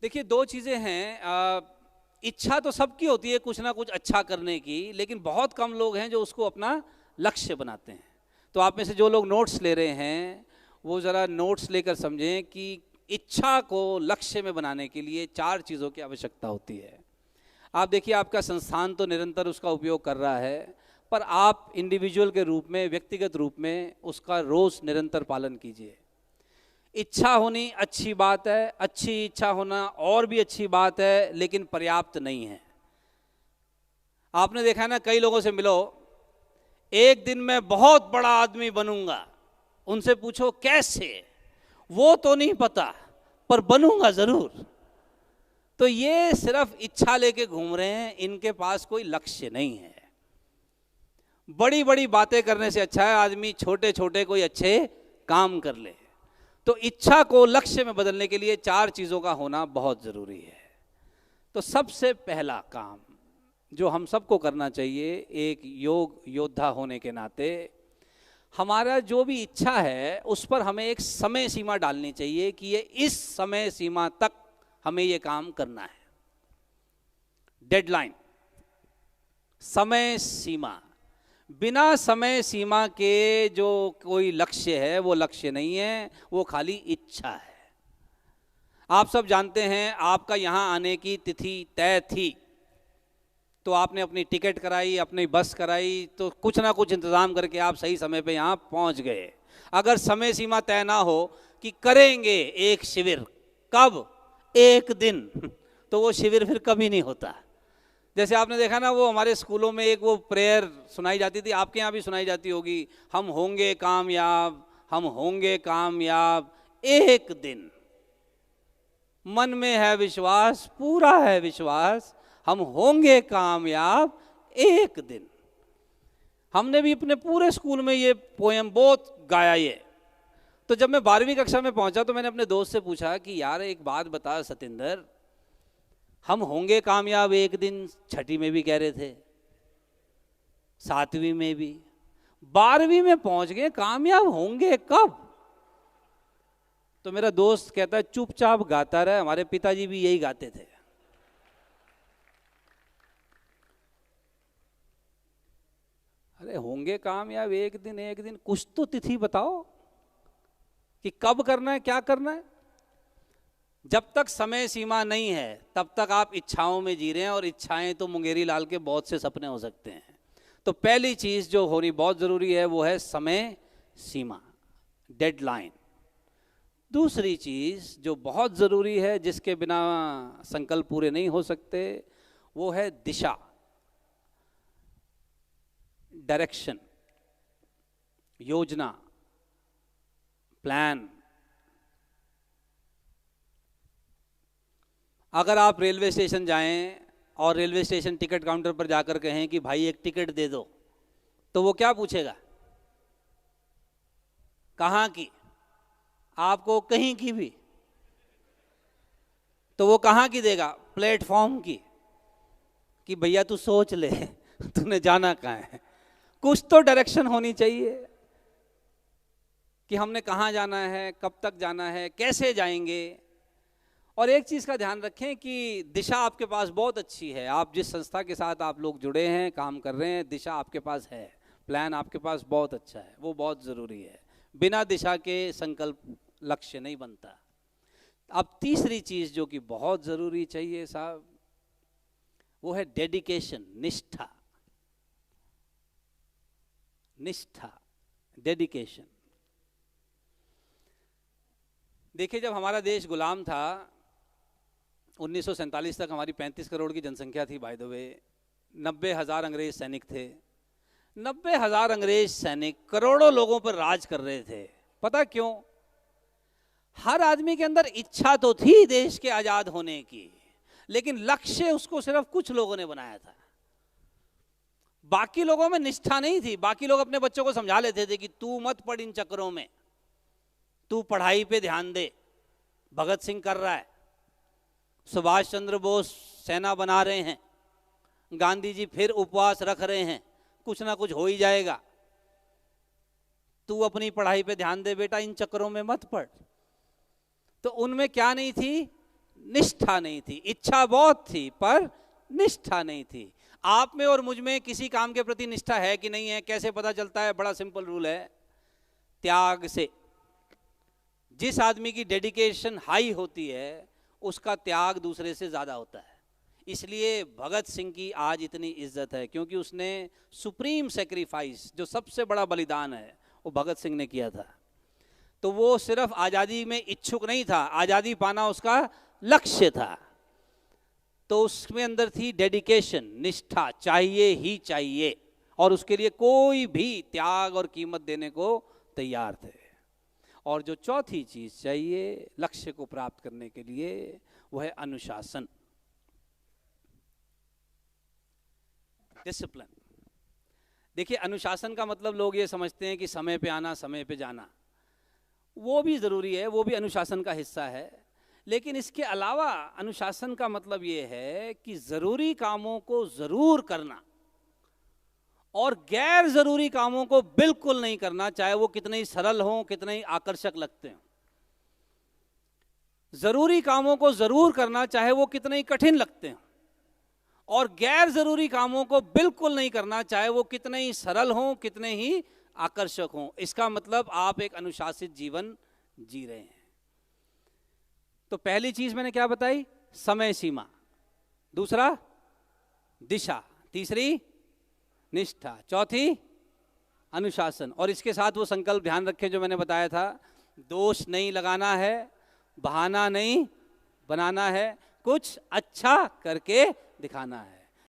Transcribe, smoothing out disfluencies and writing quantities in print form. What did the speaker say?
देखिए, दो चीज़ें हैं। इच्छा तो सबकी होती है कुछ ना कुछ अच्छा करने की, लेकिन बहुत कम लोग हैं जो उसको अपना लक्ष्य बनाते हैं। तो आप में से जो लोग नोट्स ले रहे हैं वो ज़रा नोट्स लेकर समझें कि इच्छा को लक्ष्य में बनाने के लिए 4 चीज़ों की आवश्यकता होती है। आप देखिए, आपका संस्थान तो निरंतर उसका उपयोग कर रहा है, पर आप इंडिविजुअल के रूप में, व्यक्तिगत रूप में उसका रोज़ निरंतर पालन कीजिए। इच्छा होनी अच्छी बात है, अच्छी इच्छा होना और भी अच्छी बात है, लेकिन पर्याप्त नहीं है। आपने देखा है ना, कई लोगों से मिलो, एक दिन मैं बहुत बड़ा आदमी बनूंगा, उनसे पूछो कैसे, वो तो नहीं पता पर बनूंगा जरूर। तो ये सिर्फ इच्छा लेके घूम रहे हैं, इनके पास कोई लक्ष्य नहीं है। बड़ी बड़ी बातें करने से अच्छा है आदमी छोटे छोटे कोई अच्छे काम कर ले। तो इच्छा को लक्ष्य में बदलने के लिए 4 चीज़ों का होना बहुत ज़रूरी है। तो सबसे पहला काम जो हम सबको करना चाहिए, एक योग योद्धा होने के नाते, हमारा जो भी इच्छा है उस पर हमें एक समय सीमा डालनी चाहिए कि ये इस समय सीमा तक हमें ये काम करना है। डेडलाइन, समय सीमा। बिना समय सीमा के जो कोई लक्ष्य है वो लक्ष्य नहीं है, वो खाली इच्छा है। आप सब जानते हैं, आपका यहाँ आने की तिथि तय थी, तो आपने अपनी टिकट कराई, अपनी बस कराई, तो कुछ ना कुछ इंतज़ाम करके आप सही समय पे यहाँ पहुँच गए। अगर समय सीमा तय ना हो कि करेंगे एक शिविर, कब, एक दिन, तो वो शिविर फिर कभी नहीं होता। जैसे आपने देखा ना, वो हमारे स्कूलों में एक वो प्रेयर सुनाई जाती थी, आपके यहाँ भी सुनाई जाती होगी, हम होंगे कामयाब, हम होंगे कामयाब एक दिन। मन में है विश्वास, पूरा है विश्वास, हम होंगे कामयाब एक दिन। हमने भी अपने पूरे स्कूल में ये पोएम बहुत गाया ये। तो जब मैं 12वीं कक्षा में पहुंचा तो मैंने अपने दोस्त से पूछा कि यार एक बात बता सतेंद्र, हम होंगे कामयाब एक दिन 6ठी में भी कह रहे थे, 7वीं में भी, 12वीं में पहुंच गए, कामयाब होंगे कब? तो मेरा दोस्त कहता है चुपचाप गाता रहे, हमारे पिताजी भी यही गाते थे। अरे होंगे कामयाब एक दिन, एक दिन, कुछ तो तिथि बताओ कि कब करना है, क्या करना है। जब तक समय सीमा नहीं है तब तक आप इच्छाओं में जी रहे हैं, और इच्छाएं तो मुंगेरी लाल के बहुत से सपने हो सकते हैं। तो पहली चीज जो होनी बहुत जरूरी है वो है समय सीमा, डेडलाइन। दूसरी चीज जो बहुत जरूरी है, जिसके बिना संकल्प पूरे नहीं हो सकते, वो है दिशा, डायरेक्शन, योजना, प्लान। अगर आप रेलवे स्टेशन जाएं और रेलवे स्टेशन टिकट काउंटर पर जाकर कहें कि भाई एक टिकट दे दो, तो वो क्या पूछेगा? कहाँ की? आपको कहीं की भी, तो वो कहाँ की देगा? प्लेटफॉर्म की, कि भैया तू सोच ले तूने जाना कहाँ है। कुछ तो डायरेक्शन होनी चाहिए कि हमने कहाँ जाना है, कब तक जाना है, कैसे जाएंगे। और एक चीज़ का ध्यान रखें कि दिशा आपके पास बहुत अच्छी है, आप जिस संस्था के साथ आप लोग जुड़े हैं, काम कर रहे हैं, दिशा आपके पास है, प्लान आपके पास बहुत अच्छा है, वो बहुत ज़रूरी है। बिना दिशा के संकल्प लक्ष्य नहीं बनता। अब तीसरी चीज़ जो कि बहुत ज़रूरी चाहिए साहब, वो है डेडिकेशन, निष्ठा। निष्ठा, डेडिकेशन। देखिए, जब हमारा देश गुलाम था 1947 तक, हमारी 35 करोड़ की जनसंख्या थी बाय द वे, 90,000 अंग्रेज सैनिक थे। 90,000 अंग्रेज सैनिक करोड़ों लोगों पर राज कर रहे थे। पता क्यों? हर आदमी के अंदर इच्छा तो थी देश के आजाद होने की, लेकिन लक्ष्य उसको सिर्फ कुछ लोगों ने बनाया था। बाकी लोगों में निष्ठा नहीं थी। बाकी लोग अपने बच्चों को समझा लेते थे कि तू मत पड़ इन चक्करों में, तू पढ़ाई पे ध्यान दे, भगत सिंह कर रहा है, सुभाष चंद्र बोस सेना बना रहे हैं, गांधी जी फिर उपवास रख रहे हैं, कुछ ना कुछ हो ही जाएगा, तू अपनी पढ़ाई पे ध्यान दे बेटा, इन चक्करों में मत पड़। तो उनमें क्या नहीं थी? निष्ठा नहीं थी। इच्छा बहुत थी पर निष्ठा नहीं थी। आप में और मुझ में किसी काम के प्रति निष्ठा है कि नहीं है, कैसे पता चलता है? बड़ा सिंपल रूल है, त्याग से। जिस आदमी की डेडिकेशन हाई होती है उसका त्याग दूसरे से ज्यादा होता है। इसलिए भगत सिंह की आज इतनी इज्जत है, क्योंकि उसने सुप्रीम सेक्रीफाइस, जो सबसे बड़ा बलिदान है, वो भगत सिंह ने किया था। तो वो सिर्फ आज़ादी में इच्छुक नहीं था, आज़ादी पाना उसका लक्ष्य था। तो उसमें अंदर थी डेडिकेशन, निष्ठा, चाहिए ही चाहिए, और उसके लिए कोई भी त्याग और कीमत देने को तैयार थे। और जो चौथी चीज चाहिए लक्ष्य को प्राप्त करने के लिए, वह है अनुशासन, डिसिप्लिन। देखिए, अनुशासन का मतलब लोग ये समझते हैं कि समय पे आना, समय पे जाना। वो भी जरूरी है, वो भी अनुशासन का हिस्सा है, लेकिन इसके अलावा अनुशासन का मतलब ये है कि जरूरी कामों को जरूर करना और गैर जरूरी कामों को बिल्कुल नहीं करना, चाहे वो कितने ही सरल हों, कितने ही आकर्षक लगते हों। जरूरी कामों को जरूर करना, चाहे वो कितने ही कठिन लगते हों, और गैर जरूरी कामों को बिल्कुल नहीं करना, चाहे वो कितने ही सरल हों, कितने ही आकर्षक हों। इसका मतलब आप एक अनुशासित जीवन जी रहे हैं। तो पहली चीज मैंने क्या बताई? समय सीमा। दूसरा दिशा। तीसरी निष्ठा। चौथी अनुशासन। और इसके साथ वो संकल्प ध्यान रखें जो मैंने बताया था, दोष नहीं लगाना है, बहाना नहीं बनाना है, कुछ अच्छा करके दिखाना है।